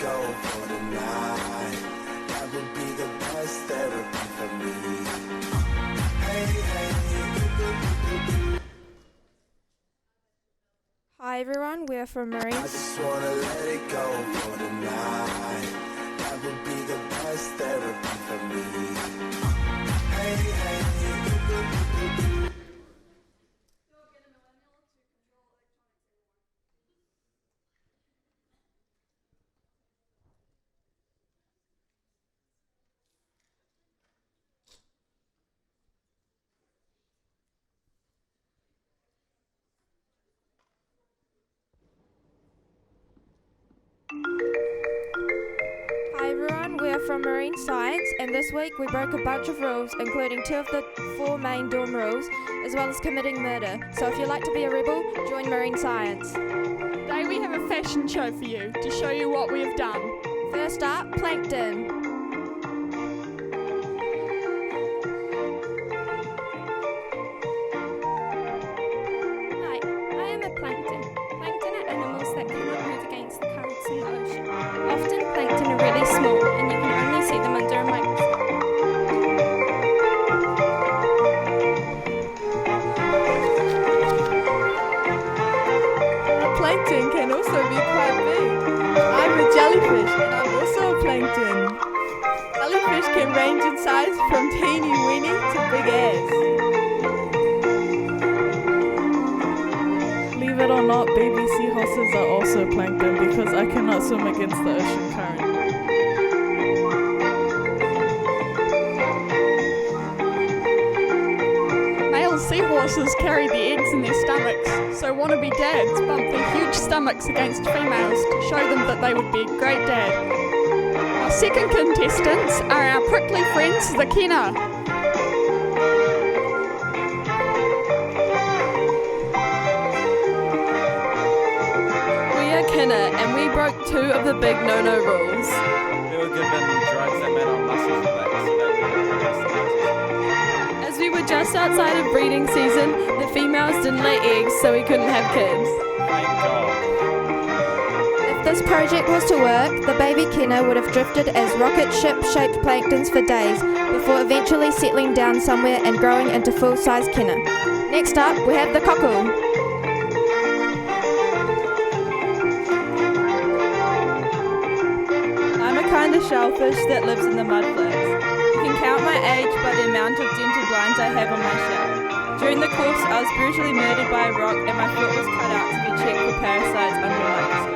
go for the night. That would be the best therapy for me. Hey, hey. Hi everyone, we're from I Marines. just wanna let it go for the night. That would be the best therapy for me. Hey, hey. Hi everyone, we're from Marine Science, and this week we broke a bunch of rules, including 2 of the 4 main dorm rules, as well as committing murder. So if you'd like to be a rebel, join Marine Science. Today we have a fashion show for you to show you what we have done. First up, plankton. Hi, I am a plankton. Plankton are animals that cannot move against the currents in the ocean. Often plankton are really small and you can only see them under a microscope. Plankton can also be quite big. I'm a jellyfish and I'm also a plankton. Jellyfish can range in size from teeny weeny to big ass. Believe it or not, baby seahorses are also plankton because I cannot swim against the ocean current. Male seahorses carry the eggs in their stomachs, so wannabe dads bump their huge stomachs against females to show them that they would be a great dad. Our second contestants are our prickly friends, the Kena. We are Kinna and we broke 2 of the big no-no rules. We were given drugs that made our muscles relax so that we would release the muscles. As we were just outside of breeding season, the females didn't lay eggs so we couldn't have kids. Thank God. If this project was to work, the baby Kenna would have drifted as rocket ship-shaped planktons for days, before eventually settling down somewhere and growing into full-size Kenna. Next up, we have the cockle. I'm a kind of shellfish that lives in the mudflats. You can count my age by the amount of dented lines I have on my shell. During the course, I was brutally murdered by a rock and my foot was cut out to be checked for parasites under a microscope.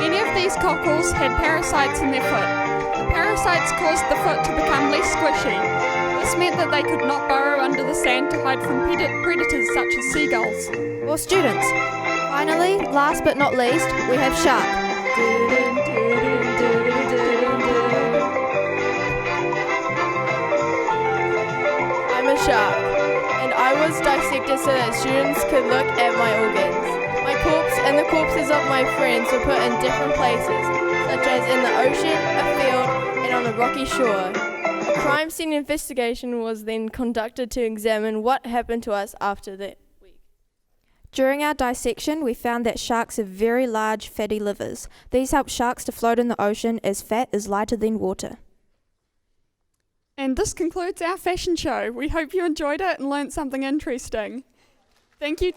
Many of these cockles had parasites in their foot. The parasites caused the foot to become less squishy. This meant that they could not burrow under the sand to hide from predators such as seagulls. Or students. Finally, last but not least, we have shark. I'm a shark, and I was dissected so that students could look at my organs. My corpse and the corpses of my friends were put in different places, such as in the ocean, a field, and on a rocky shore. A crime scene investigation was then conducted to examine what happened to us after that week. During our dissection, we found that sharks have very large fatty livers. These help sharks to float in the ocean as fat is lighter than water. And this concludes our fashion show. We hope you enjoyed it and learnt something interesting. Thank you.